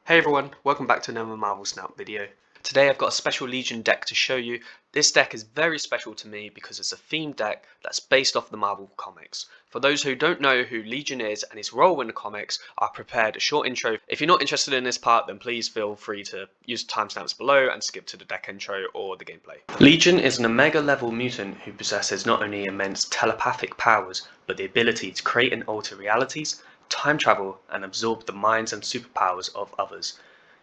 Hey everyone, welcome back to another Marvel Snout video. Today I've got a special Legion deck to show you. This deck is very special to me because it's a themed deck that's based off the Marvel comics. For those who don't know who Legion is and his role in the comics, I've prepared a short intro. If you're not interested in this part, then please feel free to use the timestamps below and skip to the deck intro or the gameplay. Legion is an Omega level mutant who possesses not only immense telepathic powers, but the ability to create and alter realities, time travel, and absorb the minds and superpowers of others.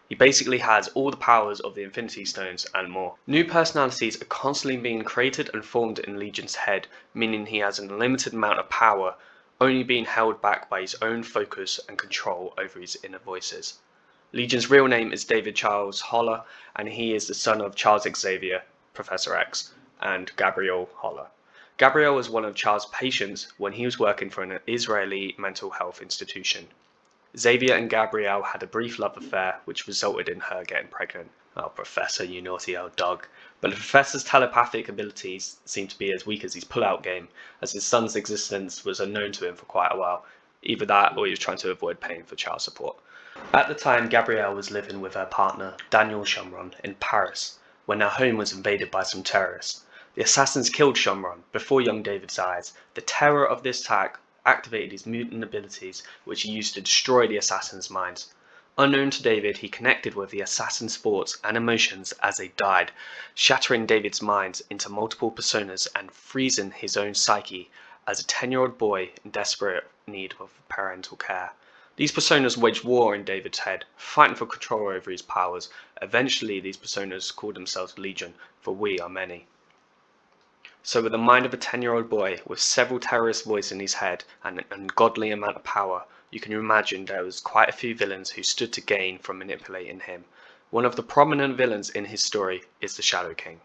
He basically has all the powers of the Infinity Stones and more. New personalities are constantly being created and formed in Legion's head, meaning he has an unlimited amount of power, only being held back by his own focus and control over his inner voices. Legion's real name is David Charles Holler, and he is the son of Charles Xavier, Professor X, and Gabrielle Holler. Gabrielle was one of Charles' patients when he was working for an Israeli mental health institution. Xavier and Gabrielle had a brief love affair, which resulted in her getting pregnant. Oh, Professor, you naughty old dog. But the Professor's telepathic abilities seemed to be as weak as his pull-out game, as his son's existence was unknown to him for quite a while. Either that, or he was trying to avoid paying for child support. At the time, Gabrielle was living with her partner, Daniel Shamron, in Paris, when their home was invaded by some terrorists. The assassins killed Shamron before young David's eyes. The terror of this attack activated his mutant abilities, which he used to destroy the assassins' minds. Unknown to David, he connected with the assassins' thoughts and emotions as they died, shattering David's mind into multiple personas and freezing his own psyche as a 10-year-old boy in desperate need of parental care. These personas waged war in David's head, fighting for control over his powers. Eventually, these personas called themselves Legion, for we are many. So with the mind of a 10-year-old boy, with several terrorist voices in his head and an ungodly amount of power, you can imagine there was quite a few villains who stood to gain from manipulating him. One of the prominent villains in his story is the Shadow King.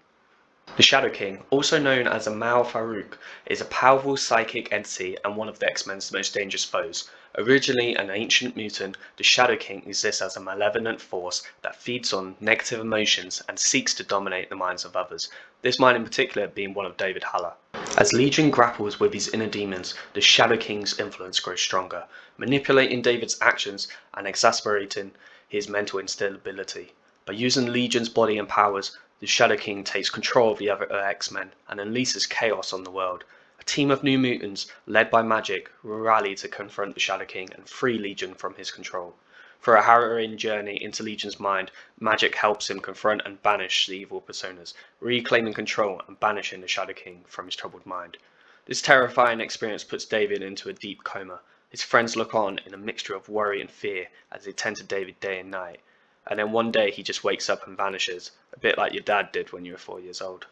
The Shadow King, also known as Amal Farouk, is a powerful psychic entity and one of the X-Men's most dangerous foes. Originally an ancient mutant, the Shadow King exists as a malevolent force that feeds on negative emotions and seeks to dominate the minds of others, this mind in particular being one of David Haller. As Legion grapples with his inner demons, the Shadow King's influence grows stronger, manipulating David's actions and exacerbating his mental instability. By using Legion's body and powers, the Shadow King takes control of the other X-Men and unleashes chaos on the world. A team of new mutants, led by Magic, rally to confront the Shadow King and free Legion from his control. For a harrowing journey into Legion's mind, Magic helps him confront and banish the evil personas, reclaiming control and banishing the Shadow King from his troubled mind. This terrifying experience puts David into a deep coma. His friends look on in a mixture of worry and fear as they tend to David day and night. And then one day he just wakes up and vanishes, a bit like your dad did when you were 4 years old.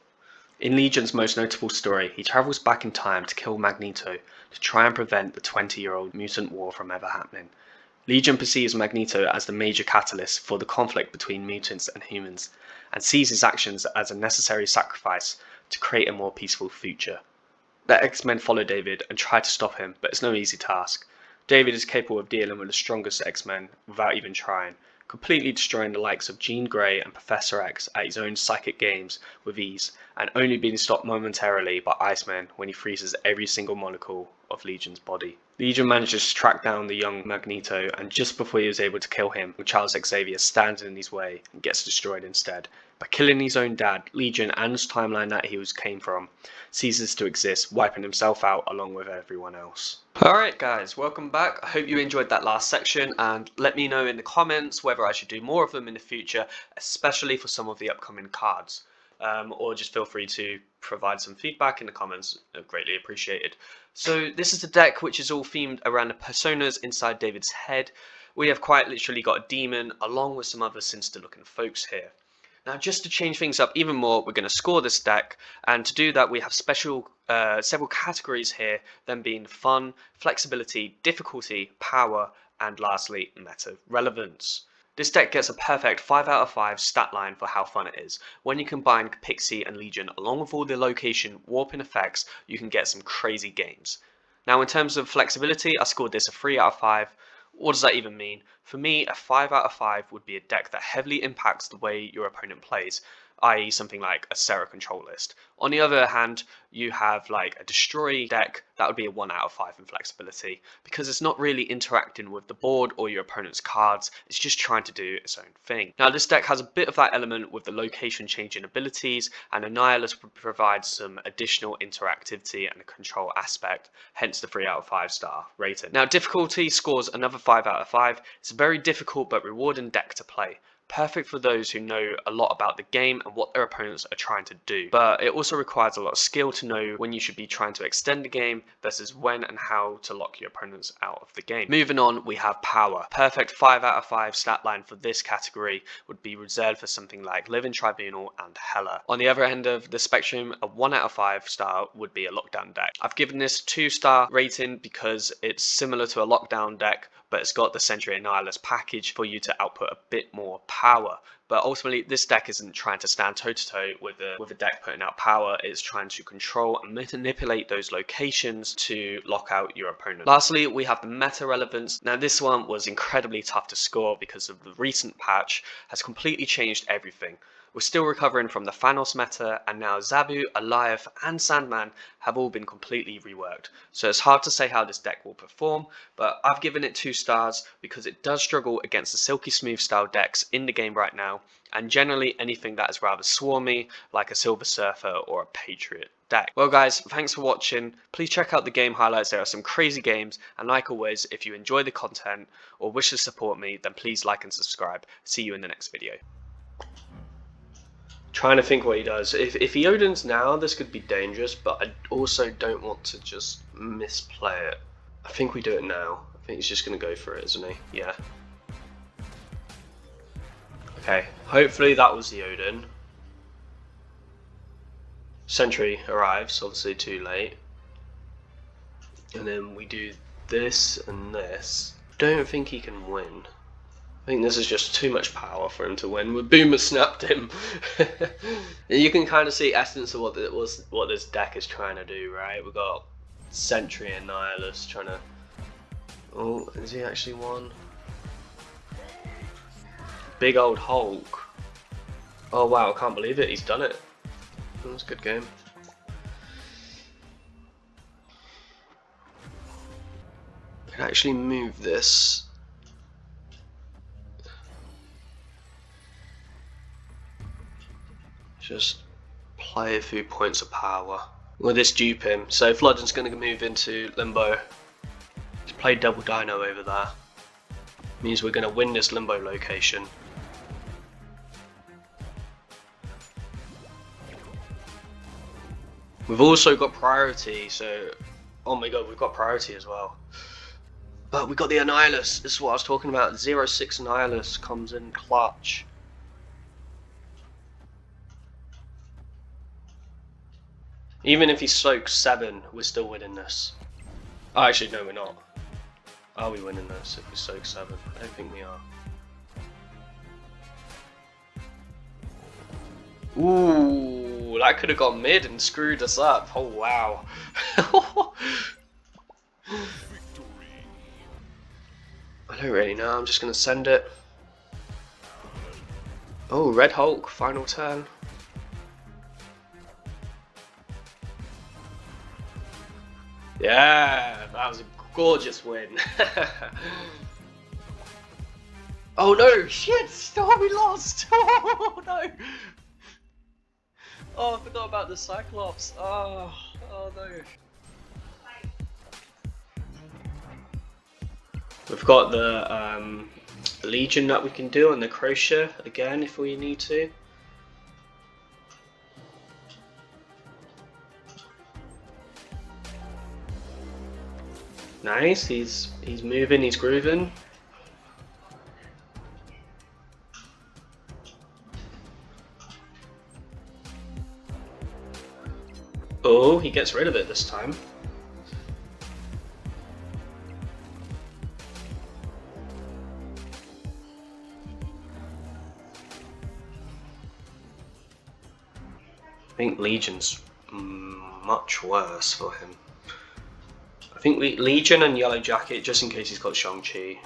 In Legion's most notable story, he travels back in time to kill Magneto to try and prevent the 20-year-old mutant war from ever happening. Legion perceives Magneto as the major catalyst for the conflict between mutants and humans, and sees his actions as a necessary sacrifice to create a more peaceful future. The X-Men follow David and try to stop him, but it's no easy task. David is capable of dealing with the strongest X-Men without even trying, completely destroying the likes of Jean Grey and Professor X at his own psychic games with ease, and only being stopped momentarily by Iceman when he freezes every single molecule of Legion's body. Legion manages to track down the young Magneto, and just before he was able to kill him, Charles Xavier stands in his way and gets destroyed instead. By killing his own dad, Legion and the timeline that he came from ceases to exist, wiping himself out along with everyone else. Alright guys, welcome back. I hope you enjoyed that last section, and let me know in the comments whether I should do more of them in the future, especially for some of the upcoming cards. Or just feel free to provide some feedback in the comments, greatly appreciated. So this is a deck which is all themed around the personas inside David's head. We have quite literally got a demon along with some other sinister looking folks here. Now, just to change things up even more, we're going to score this deck, and to do that we have several categories here, them being fun, flexibility, difficulty, power, and lastly meta relevance. This deck gets a perfect 5 out of 5 stat line for how fun it is. When you combine Pixie and Legion along with all the location warping effects, you can get some crazy games. Now in terms of flexibility, I scored this a 3 out of 5. What does that even mean? For me, a 5 out of 5 would be a deck that heavily impacts the way your opponent plays. i.e. something like a Serra control list. On the other hand, you have like a destroy deck, that would be a 1 out of 5 in flexibility, because it's not really interacting with the board or your opponent's cards, it's just trying to do its own thing. Now this deck has a bit of that element with the location changing abilities, and Annihilus provides some additional interactivity and a control aspect, hence the 3 out of 5 star rating. Now difficulty scores another 5 out of 5. It's a very difficult but rewarding deck to play. Perfect for those who know a lot about the game and what their opponents are trying to do, but it also requires a lot of skill to know when you should be trying to extend the game versus when and how to lock your opponents out of the game. Moving on, we have power. Perfect 5 out of 5 stat line for this category would be reserved for something like Living Tribunal and Hela. On the other end of the spectrum, a 1 out of 5 star would be a lockdown deck. I've given this 2-star rating because it's similar to a lockdown deck, but it's got the Sentry Annihilus package for you to output a bit more power. But ultimately, this deck isn't trying to stand toe-to-toe with a deck putting out power. It's trying to control and manipulate those locations to lock out your opponent. Lastly, we have the meta relevance. Now, this one was incredibly tough to score because of the recent patch has completely changed everything. We're still recovering from the Thanos meta, and now Zabu, Alioth, and Sandman have all been completely reworked. So it's hard to say how this deck will perform, but I've given it 2 stars because it does struggle against the Silky Smooth style decks in the game right now, and generally anything that is rather swarmy, like a Silver Surfer or a Patriot deck. Well guys, thanks for watching. Please check out the game highlights, there are some crazy games, and like always, if you enjoy the content or wish to support me, then please like and subscribe. See you in the next video. Trying to think what he does. If he Odin's now, this could be dangerous, but I also don't want to just misplay it. I think we do it now. I think he's just going to go for it, isn't he? Yeah. Okay, hopefully that was the Odin. Sentry arrives, obviously too late. And then we do this and this. Don't think he can win. I think this is just too much power for him to win. Boomer snapped him. You can kind of see essence of what this deck is trying to do, right? We've got Sentry and Annihilus trying to... Oh, is he actually won? Big old Hulk. Oh wow, I can't believe it, he's done it. That was a good game. I can actually move this. Just play a few points of power. Will this dupe him? So Floodden's going to move into Limbo. He's played double Dino over there. Means we're going to win this Limbo location. We've also got priority, so... Oh my god, we've got priority as well. But we got the Annihilus. This is what I was talking about. 0-6 Annihilus comes in clutch. Even if he soaks 7, we're still winning this. Oh, actually, no, we're not. Are we winning this if we soak 7? I don't think we are. Ooh, that could have gone mid and screwed us up. Oh, wow. I don't really know, I'm just going to send it. Oh, Red Hulk, final turn. Yeah, that was a gorgeous win. Oh no, shit! Oh, we lost! Oh no! Oh, I forgot about the Cyclops. Oh no. We've got the Legion that we can do and the Crochet again if we need to. Nice, he's moving, he's grooving. Oh, he gets rid of it this time. I think Legion's much worse for him. I think Legion and Yellow Jacket, just in case he's got Shang-Chi.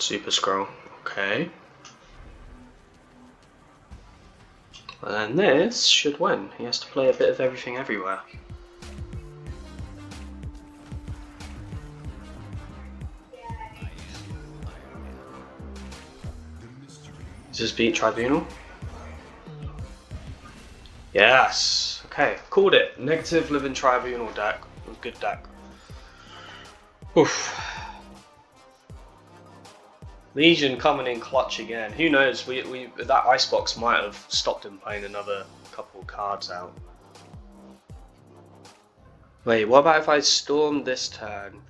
Super Scroll. Okay. And then this should win. He has to play a bit of everything everywhere. Does this beat Tribunal? Yes. Okay, called it. Negative Living Tribunal deck. Good deck. Oof. Legion coming in clutch again. Who knows? That icebox might have stopped him playing another couple of cards out. Wait, what about if I storm this turn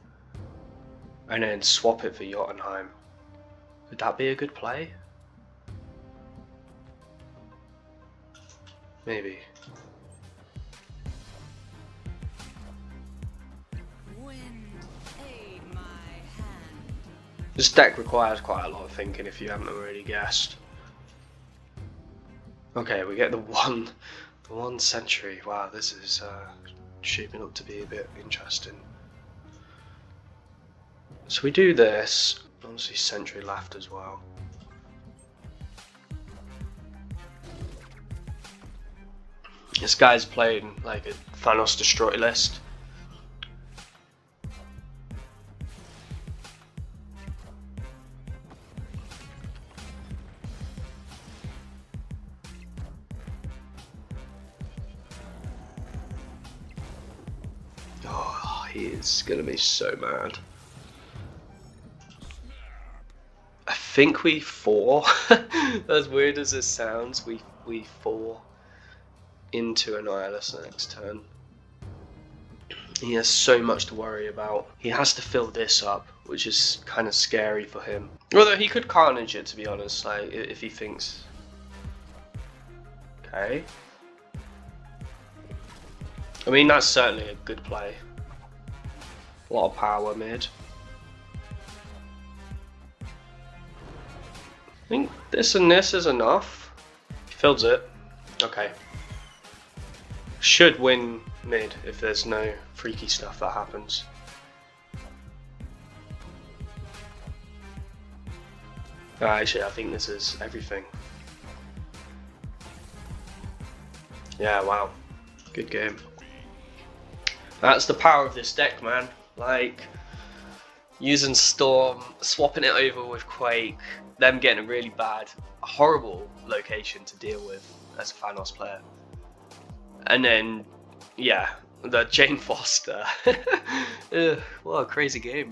and then swap it for Jotunheim? Would that be a good play? Maybe. This deck requires quite a lot of thinking if you haven't already guessed. Okay, we get the one century. Wow, this is shaping up to be a bit interesting. So we do this. Obviously, century left as well. This guy's playing like a Thanos Destroy list. Oh, he is gonna be so mad. I think we 4. As weird as this sounds, we 4 into Annihilus next turn. He has so much to worry about. He has to fill this up, which is kind of scary for him. Although he could Carnage it, to be honest, like if he thinks. Okay. I mean, that's certainly a good play. A lot of power mid. I think this and this is enough. He fills it. Okay. Should win mid if there's no freaky stuff that happens. Actually, I think this is everything. Yeah, wow. Good game. That's the power of this deck, man. Like, using Storm, swapping it over with Quake, them getting a really bad, horrible location to deal with as a Thanos player. And then, yeah, the Jane Foster. Ugh, what a crazy game.